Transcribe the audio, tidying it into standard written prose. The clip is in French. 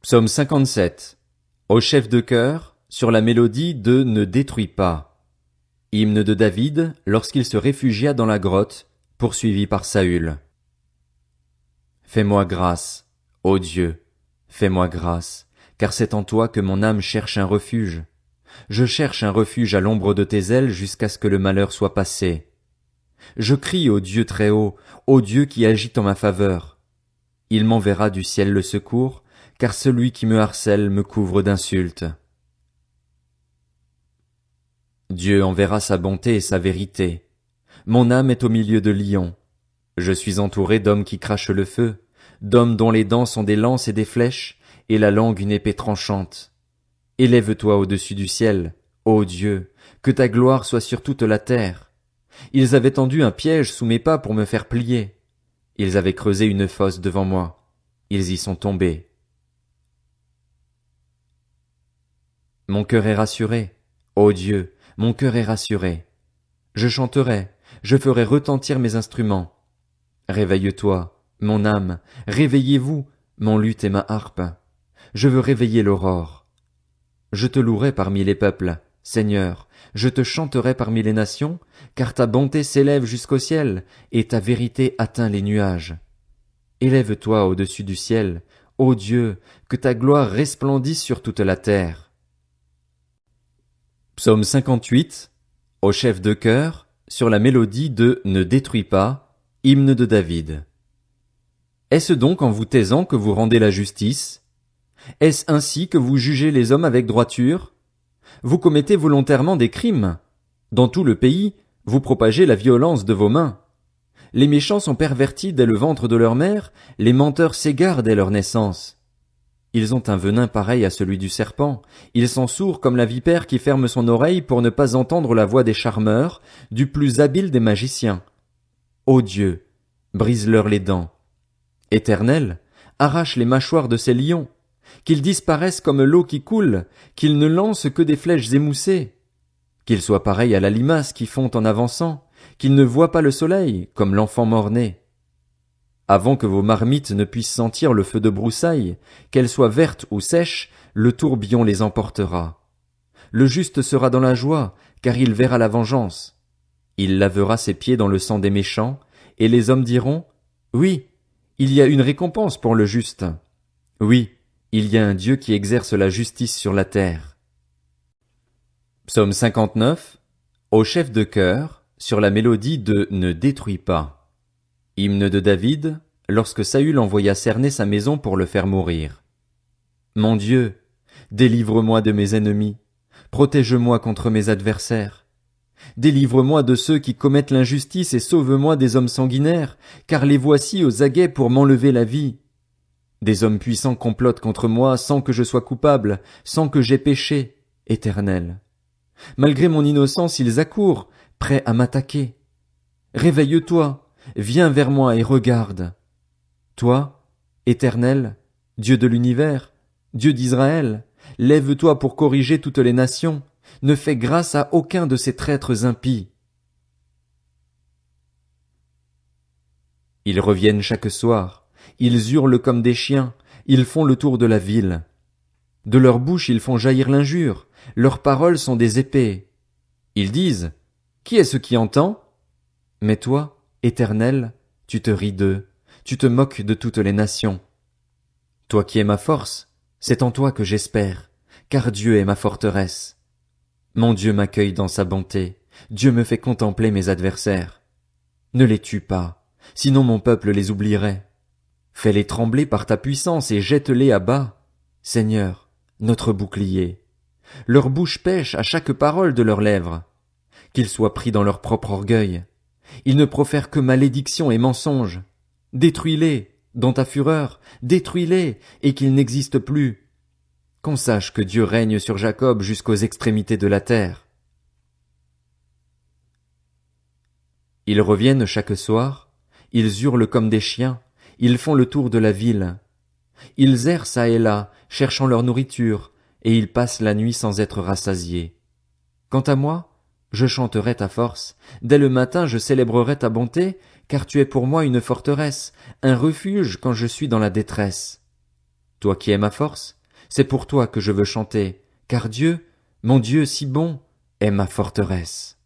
Psaume 57. Au chef de chœur, sur la mélodie de Ne détruis pas. Hymne de David, lorsqu'il se réfugia dans la grotte, poursuivi par Saül. Fais-moi grâce, ô Dieu, fais-moi grâce, car c'est en toi que mon âme cherche un refuge. Je cherche un refuge à l'ombre de tes ailes jusqu'à ce que le malheur soit passé. Je crie au Dieu très haut, au Dieu qui agit en ma faveur. Il m'enverra du ciel le secours, car celui qui me harcèle me couvre d'insultes. Dieu enverra sa bonté et sa vérité. Mon âme est au milieu de lions. Je suis entouré d'hommes qui crachent le feu, d'hommes dont les dents sont des lances et des flèches, et la langue une épée tranchante. Élève-toi au-dessus du ciel, ô Dieu, que ta gloire soit sur toute la terre. Ils avaient tendu un piège sous mes pas pour me faire plier. Ils avaient creusé une fosse devant moi. Ils y sont tombés. Mon cœur est rassuré. Ô Dieu, mon cœur est rassuré. Je chanterai, je ferai retentir mes instruments. Réveille-toi, mon âme, réveillez-vous, mon luth et ma harpe. Je veux réveiller l'aurore. Je te louerai parmi les peuples, Seigneur, je te chanterai parmi les nations, car ta bonté s'élève jusqu'au ciel, et ta vérité atteint les nuages. Élève-toi au-dessus du ciel, ô Dieu, que ta gloire resplendisse sur toute la terre. Psaume 58, au chef de chœur, sur la mélodie de Ne détruis pas, hymne de David. Est-ce donc en vous taisant que vous rendez la justice? Est-ce ainsi que vous jugez les hommes avec droiture? Vous commettez volontairement des crimes. Dans tout le pays, vous propagez la violence de vos mains. Les méchants sont pervertis dès le ventre de leur mère, les menteurs s'égarent dès leur naissance. Ils ont un venin pareil à celui du serpent, ils sont sourds comme la vipère qui ferme son oreille pour ne pas entendre la voix des charmeurs, du plus habile des magiciens. Ô Dieu, brise-leur les dents. Éternel, arrache les mâchoires de ces lions, qu'ils disparaissent comme l'eau qui coule, qu'ils ne lancent que des flèches émoussées, qu'ils soient pareils à la limace qui fond en avançant, qu'ils ne voient pas le soleil, comme l'enfant mort-né. Avant que vos marmites ne puissent sentir le feu de broussailles, qu'elles soient vertes ou sèches, le tourbillon les emportera. Le juste sera dans la joie, car il verra la vengeance. Il lavera ses pieds dans le sang des méchants, et les hommes diront, oui, il y a une récompense pour le juste. Oui, il y a un Dieu qui exerce la justice sur la terre. Psaume 59, au chef de chœur, sur la mélodie de Ne détruis pas. Hymne de David, lorsque Saül envoya cerner sa maison pour le faire mourir. Mon Dieu, délivre-moi de mes ennemis, protège-moi contre mes adversaires. Délivre-moi de ceux qui commettent l'injustice et sauve-moi des hommes sanguinaires, car les voici aux aguets pour m'enlever la vie. Des hommes puissants complotent contre moi sans que je sois coupable, sans que j'aie péché, Éternel. Malgré mon innocence, ils accourent, prêts à m'attaquer. Réveille-toi, viens vers moi et regarde. Toi, Éternel, Dieu de l'univers, Dieu d'Israël, lève-toi pour corriger toutes les nations, ne fais grâce à aucun de ces traîtres impies. Ils reviennent chaque soir, ils hurlent comme des chiens, ils font le tour de la ville. De leur bouche ils font jaillir l'injure, leurs paroles sont des épées. Ils disent, qui est-ce qui entend? Mais toi, Éternel, tu te ris d'eux, tu te moques de toutes les nations. Toi qui es ma force, c'est en toi que j'espère, car Dieu est ma forteresse. Mon Dieu m'accueille dans sa bonté, Dieu me fait contempler mes adversaires. Ne les tue pas, sinon mon peuple les oublierait. Fais-les trembler par ta puissance et jette-les à bas, Seigneur, notre bouclier. Leur bouche pèche à chaque parole de leurs lèvres. Qu'ils soient pris dans leur propre orgueil. Ils ne profèrent que malédiction et mensonges. Détruis-les, dans ta fureur, détruis-les, et qu'ils n'existent plus. Qu'on sache que Dieu règne sur Jacob jusqu'aux extrémités de la terre. Ils reviennent chaque soir, ils hurlent comme des chiens, ils font le tour de la ville. Ils errent çà et là, cherchant leur nourriture, et ils passent la nuit sans être rassasiés. Quant à moi, je chanterai ta force, dès le matin je célébrerai ta bonté, car tu es pour moi une forteresse, un refuge quand je suis dans la détresse. Toi qui es ma force, c'est pour toi que je veux chanter, car Dieu, mon Dieu si bon, est ma forteresse.